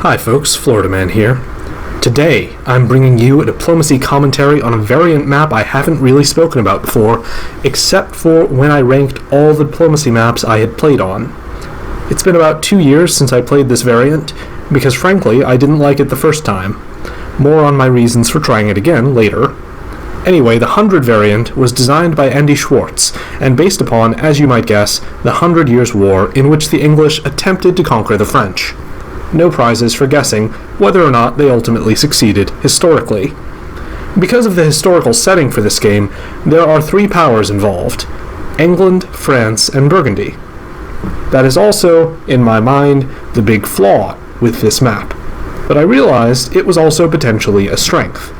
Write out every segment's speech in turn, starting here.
Hi folks, Florida Man here. Today, I'm bringing you a diplomacy commentary on a variant map I haven't really spoken about before, except for when I ranked all the diplomacy maps I had played on. It's been about 2 years since I played this variant, because frankly, I didn't like it the first time. More on my reasons for trying it again later. Anyway, the 100 variant was designed by Andy Schwartz, and based upon, as you might guess, the 100 Years' War in which the English attempted to conquer the French. No prizes for guessing whether or not they ultimately succeeded historically. Because of the historical setting for this game, there are 3 powers involved: England, France, and Burgundy. That is also, in my mind, the big flaw with this map, but I realized it was also potentially a strength.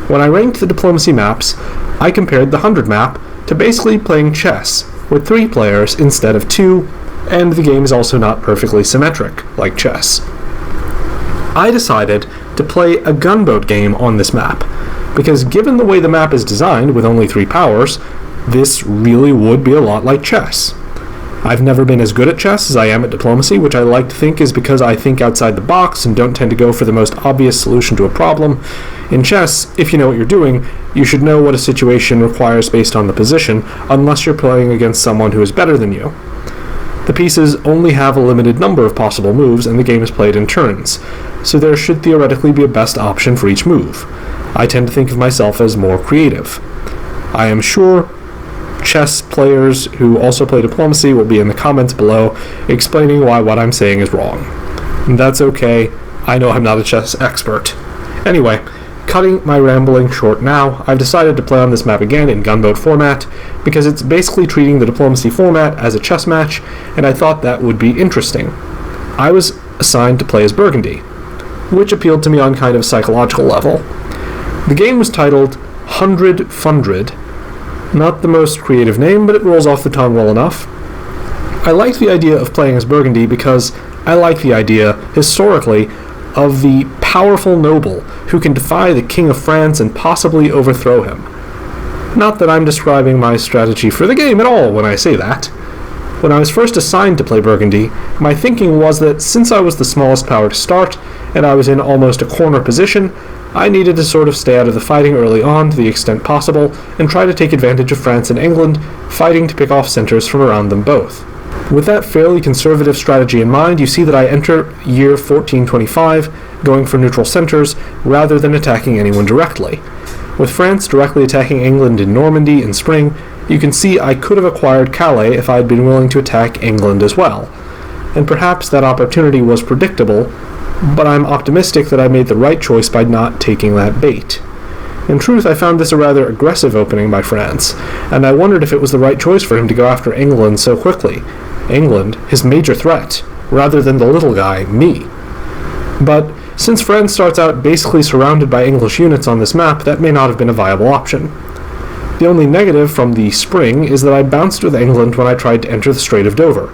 When I ranked the diplomacy maps, I compared the 100 map to basically playing chess, with 3 players instead of 2, and the game is also not perfectly symmetric, like chess. I decided to play a gunboat game on this map, because given the way the map is designed with only 3 powers, this really would be a lot like chess. I've never been as good at chess as I am at diplomacy, which I like to think is because I think outside the box and don't tend to go for the most obvious solution to a problem. In chess, if you know what you're doing, you should know what a situation requires based on the position, unless you're playing against someone who is better than you. The pieces only have a limited number of possible moves, and the game is played in turns, so there should theoretically be a best option for each move. I tend to think of myself as more creative. I am sure chess players who also play diplomacy will be in the comments below explaining why what I'm saying is wrong. And that's okay, I know I'm not a chess expert. Anyway, cutting my rambling short now, I've decided to play on this map again in gunboat format, because it's basically treating the diplomacy format as a chess match, and I thought that would be interesting. I was assigned to play as Burgundy, which appealed to me on kind of a psychological level. The game was titled Fundred. Not the most creative name, but it rolls off the tongue well enough. I liked the idea of playing as Burgundy because I like the idea, historically, of the powerful noble who can defy the King of France and possibly overthrow him. Not that I'm describing my strategy for the game at all when I say that. When I was first assigned to play Burgundy, my thinking was that since I was the smallest power to start, and I was in almost a corner position, I needed to sort of stay out of the fighting early on to the extent possible, and try to take advantage of France and England, fighting to pick off centers from around them both. With that fairly conservative strategy in mind, you see that I enter year 1425, going for neutral centers, rather than attacking anyone directly. With France directly attacking England in Normandy in spring, you can see I could have acquired Calais if I had been willing to attack England as well. And perhaps that opportunity was predictable, but I'm optimistic that I made the right choice by not taking that bait. In truth, I found this a rather aggressive opening by France, and I wondered if it was the right choice for him to go after England so quickly. England, his major threat, rather than the little guy, me. But since France starts out basically surrounded by English units on this map, that may not have been a viable option. The only negative from the spring is that I bounced with England when I tried to enter the Strait of Dover,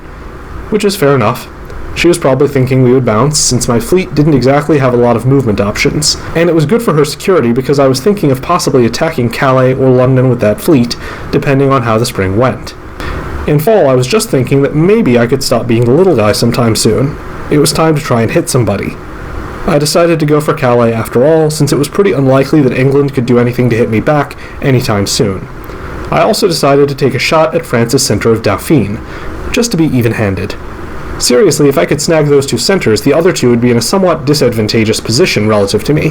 which is fair enough. She was probably thinking we would bounce, since my fleet didn't exactly have a lot of movement options, and it was good for her security because I was thinking of possibly attacking Calais or London with that fleet, depending on how the spring went. In fall, I was just thinking that maybe I could stop being the little guy sometime soon. It was time to try and hit somebody. I decided to go for Calais after all, since it was pretty unlikely that England could do anything to hit me back anytime soon. I also decided to take a shot at France's center of Dauphine, just to be even-handed. Seriously, if I could snag those 2 centers, the other 2 would be in a somewhat disadvantageous position relative to me.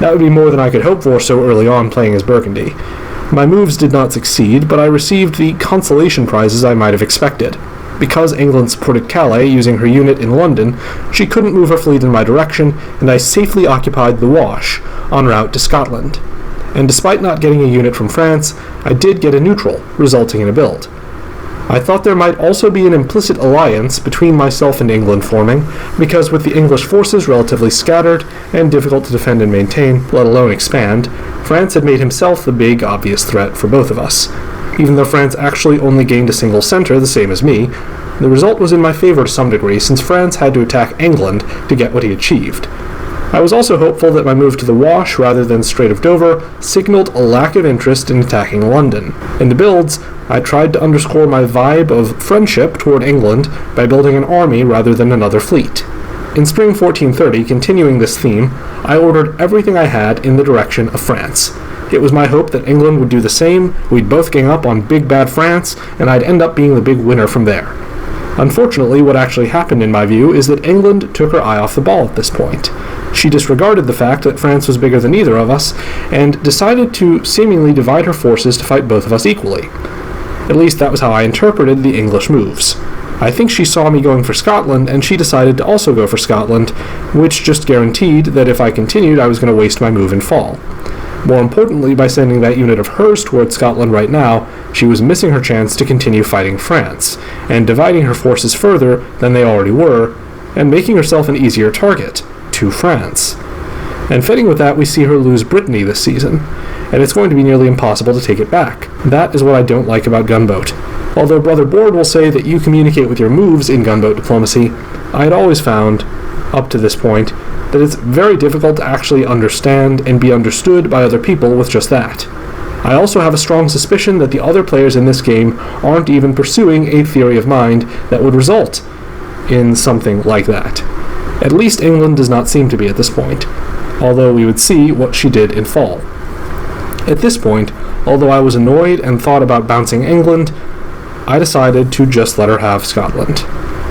That would be more than I could hope for so early on playing as Burgundy. My moves did not succeed, but I received the consolation prizes I might have expected. Because England supported Calais using her unit in London, she couldn't move her fleet in my direction, and I safely occupied the Wash, en route to Scotland. And despite not getting a unit from France, I did get a neutral, resulting in a build. I thought there might also be an implicit alliance between myself and England forming, because with the English forces relatively scattered and difficult to defend and maintain, let alone expand, France had made himself the big, obvious threat for both of us. Even though France actually only gained a single center, the same as me, the result was in my favor to some degree, since France had to attack England to get what he achieved. I was also hopeful that my move to the Wash rather than Strait of Dover signaled a lack of interest in attacking London. In the builds, I tried to underscore my vibe of friendship toward England by building an army rather than another fleet. In spring 1430, continuing this theme, I ordered everything I had in the direction of France. It was my hope that England would do the same, we'd both gang up on big bad France, and I'd end up being the big winner from there. Unfortunately, what actually happened in my view is that England took her eye off the ball at this point. She disregarded the fact that France was bigger than either of us, and decided to seemingly divide her forces to fight both of us equally. At least that was how I interpreted the English moves. I think she saw me going for Scotland, and she decided to also go for Scotland, which just guaranteed that if I continued I was going to waste my move and fall. More importantly, by sending that unit of hers towards Scotland right now, she was missing her chance to continue fighting France, and dividing her forces further than they already were, and making herself an easier target to France. And fitting with that, we see her lose Brittany this season, and it's going to be nearly impossible to take it back. That is what I don't like about Gunboat. Although Brother Board will say that you communicate with your moves in Gunboat Diplomacy, I had always found, up to this point, that it's very difficult to actually understand and be understood by other people with just that. I also have a strong suspicion that the other players in this game aren't even pursuing a theory of mind that would result in something like that. At least England does not seem to be at this point, although we would see what she did in fall. At this point, although I was annoyed and thought about bouncing England, I decided to just let her have Scotland,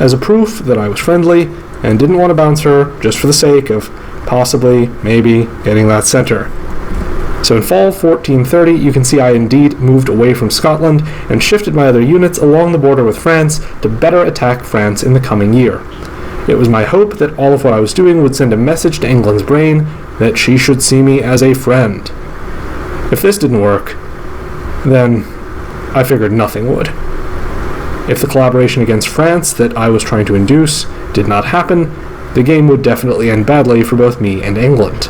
as a proof that I was friendly and didn't want to bounce her just for the sake of possibly, maybe, getting that center. So in fall 1430, you can see I indeed moved away from Scotland and shifted my other units along the border with France to better attack France in the coming year. It was my hope that all of what I was doing would send a message to England's brain that she should see me as a friend. If this didn't work, then I figured nothing would. If the collaboration against France that I was trying to induce did not happen, the game would definitely end badly for both me and England.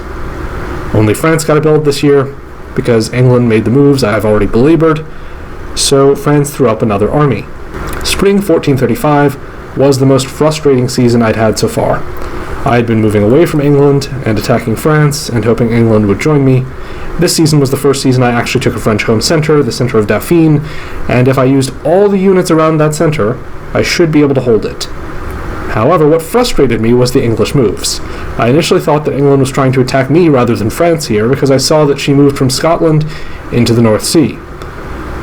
Only France got a build this year, because England made the moves I have already belabored, so France threw up another army. Spring 1435 was the most frustrating season I'd had so far. I had been moving away from England and attacking France and hoping England would join me. This season was the first season I actually took a French home center, the center of Dauphine, and if I used all the units around that center, I should be able to hold it. However, what frustrated me was the English moves. I initially thought that England was trying to attack me rather than France here because I saw that she moved from Scotland into the North Sea,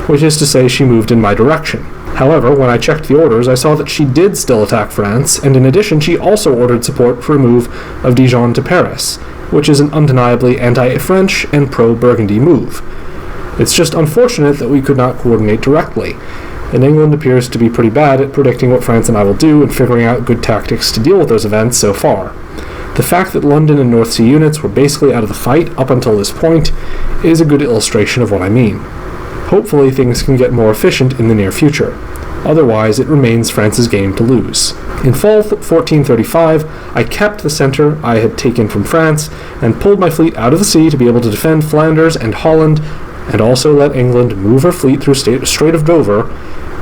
which is to say she moved in my direction. However, when I checked the orders, I saw that she did still attack France, and in addition she also ordered support for a move of Dijon to Paris, which is an undeniably anti-French and pro-Burgundy move. It's just unfortunate that we could not coordinate directly, and England appears to be pretty bad at predicting what France and I will do and figuring out good tactics to deal with those events so far. The fact that London and North Sea units were basically out of the fight up until this point is a good illustration of what I mean. Hopefully things can get more efficient in the near future. Otherwise, it remains France's game to lose. In fall 1435, I kept the center I had taken from France and pulled my fleet out of the sea to be able to defend Flanders and Holland, and also let England move her fleet through Strait of Dover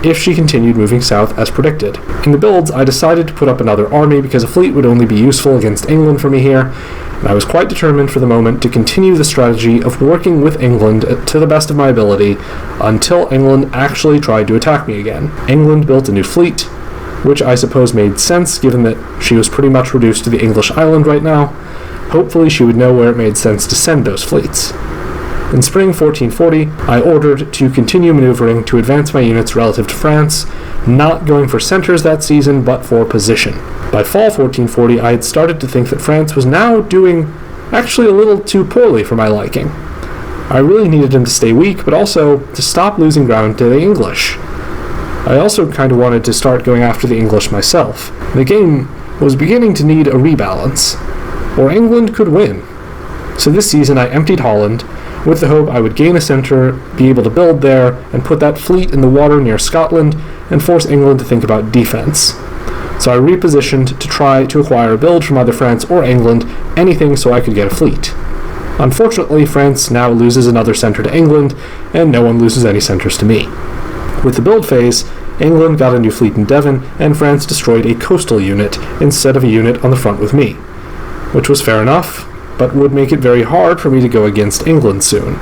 if she continued moving south as predicted. In the builds, I decided to put up another army because a fleet would only be useful against England for me here, and I was quite determined for the moment to continue the strategy of working with England to the best of my ability until England actually tried to attack me again. England built a new fleet, which I suppose made sense given that she was pretty much reduced to the English island right now. Hopefully she would know where it made sense to send those fleets. In spring 1440, I ordered to continue maneuvering to advance my units relative to France, not going for centers that season, but for position. By fall 1440, I had started to think that France was now doing actually a little too poorly for my liking. I really needed them to stay weak, but also to stop losing ground to the English. I also kind of wanted to start going after the English myself. The game was beginning to need a rebalance, or England could win. So this season I emptied Holland, with the hope I would gain a center, be able to build there, and put that fleet in the water near Scotland, and force England to think about defense. So I repositioned to try to acquire a build from either France or England, anything so I could get a fleet. Unfortunately, France now loses another center to England, and no one loses any centers to me. With the build phase, England got a new fleet in Devon, and France destroyed a coastal unit instead of a unit on the front with me, which was fair enough, but would make it very hard for me to go against England soon.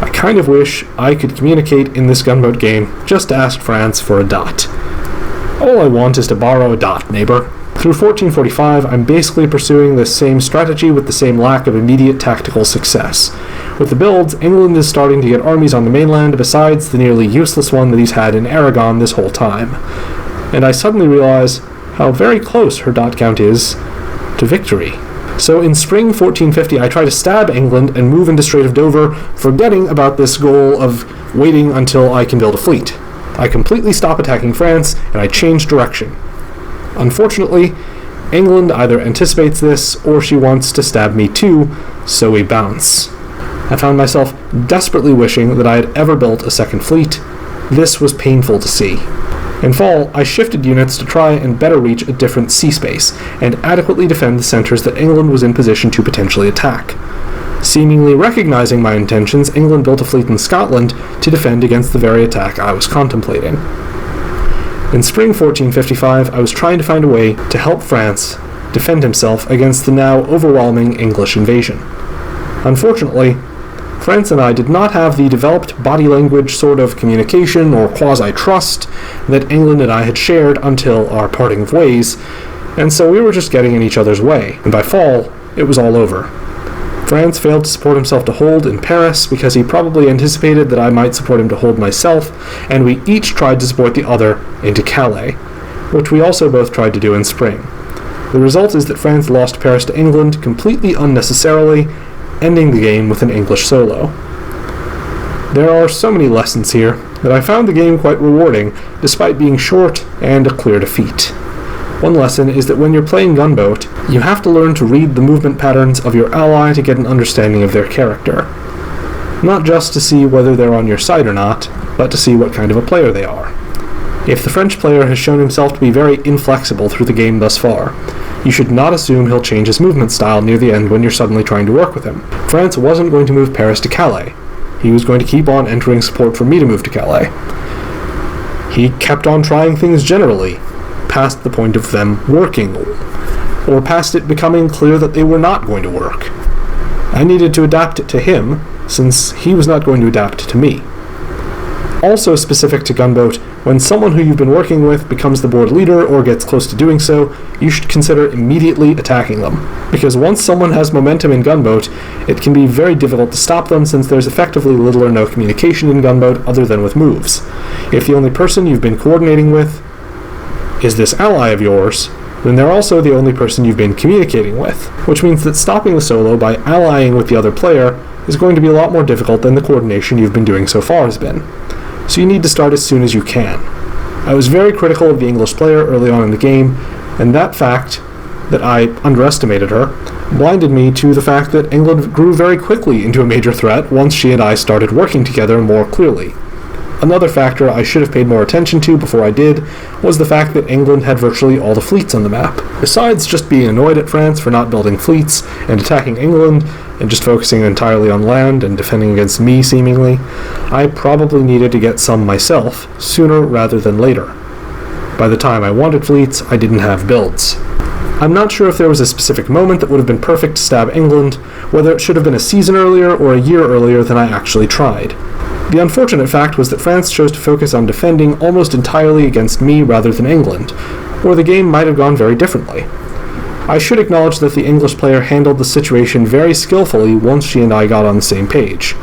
I kind of wish I could communicate in this gunboat game just to ask France for a dot. All I want is to borrow a dot, neighbor. Through 1445, I'm basically pursuing the same strategy with the same lack of immediate tactical success. With the builds, England is starting to get armies on the mainland besides the nearly useless one that he's had in Aragon this whole time. And I suddenly realize how very close her dot count is to victory. So in spring 1450, I try to stab England and move into Strait of Dover, forgetting about this goal of waiting until I can build a fleet. I completely stop attacking France, and I change direction. Unfortunately, England either anticipates this, or she wants to stab me too, so we bounce. I found myself desperately wishing that I had ever built a second fleet. This was painful to see. In fall, I shifted units to try and better reach a different sea space, and adequately defend the centres that England was in position to potentially attack. Seemingly recognizing my intentions, England built a fleet in Scotland to defend against the very attack I was contemplating. In spring 1455, I was trying to find a way to help France defend himself against the now overwhelming English invasion. Unfortunately, France and I did not have the developed body language sort of communication or quasi-trust that England and I had shared until our parting of ways, and so we were just getting in each other's way, and by fall, it was all over. France failed to support himself to hold in Paris because he probably anticipated that I might support him to hold myself, and we each tried to support the other into Calais, which we also both tried to do in spring. The result is that France lost Paris to England completely unnecessarily, ending the game with an English solo. There are so many lessons here that I found the game quite rewarding, despite being short and a clear defeat. One lesson is that when you're playing gunboat, you have to learn to read the movement patterns of your ally to get an understanding of their character. Not just to see whether they're on your side or not, but to see what kind of a player they are. If the French player has shown himself to be very inflexible through the game thus far, you should not assume he'll change his movement style near the end when you're suddenly trying to work with him. France wasn't going to move Paris to Calais. He was going to keep on entering support for me to move to Calais. He kept on trying things generally, past the point of them working, or past it becoming clear that they were not going to work. I needed to adapt it to him, since he was not going to adapt to me. Also specific to gunboat, when someone who you've been working with becomes the board leader or gets close to doing so, you should consider immediately attacking them, because once someone has momentum in gunboat, it can be very difficult to stop them since there's effectively little or no communication in gunboat other than with moves. If the only person you've been coordinating with is this ally of yours, then they're also the only person you've been communicating with, which means that stopping the solo by allying with the other player is going to be a lot more difficult than the coordination you've been doing so far has been. So you need to start as soon as you can. I was very critical of the English player early on in the game, and that fact, that I underestimated her, blinded me to the fact that England grew very quickly into a major threat once she and I started working together more clearly. Another factor I should have paid more attention to before I did was the fact that England had virtually all the fleets on the map. Besides just being annoyed at France for not building fleets and attacking England and just focusing entirely on land and defending against me seemingly, I probably needed to get some myself sooner rather than later. By the time I wanted fleets, I didn't have builds. I'm not sure if there was a specific moment that would have been perfect to stab England, whether it should have been a season earlier or a year earlier than I actually tried. The unfortunate fact was that France chose to focus on defending almost entirely against me rather than England, or the game might have gone very differently. I should acknowledge that the English player handled the situation very skillfully once she and I got on the same page.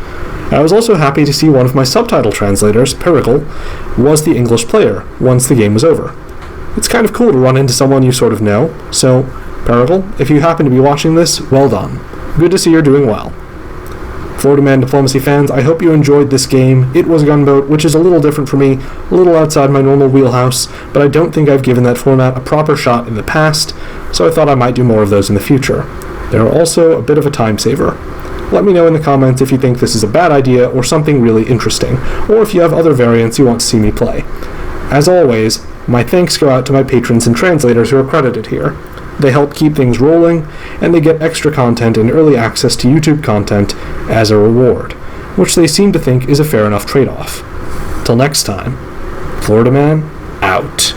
I was also happy to see one of my subtitle translators, Perygl, was the English player once the game was over. It's kind of cool to run into someone you sort of know, so, Perygl, if you happen to be watching this, well done. Good to see you're doing well. Florida Man Diplomacy fans, I hope you enjoyed this game. It was Gunboat, which is a little different for me, a little outside my normal wheelhouse, but I don't think I've given that format a proper shot in the past, so I thought I might do more of those in the future. They're also a bit of a time saver. Let me know in the comments if you think this is a bad idea or something really interesting, or if you have other variants you want to see me play. As always, my thanks go out to my patrons and translators who are credited here. They help keep things rolling, and they get extra content and early access to YouTube content as a reward, which they seem to think is a fair enough trade-off. Till next time, Florida Man, out.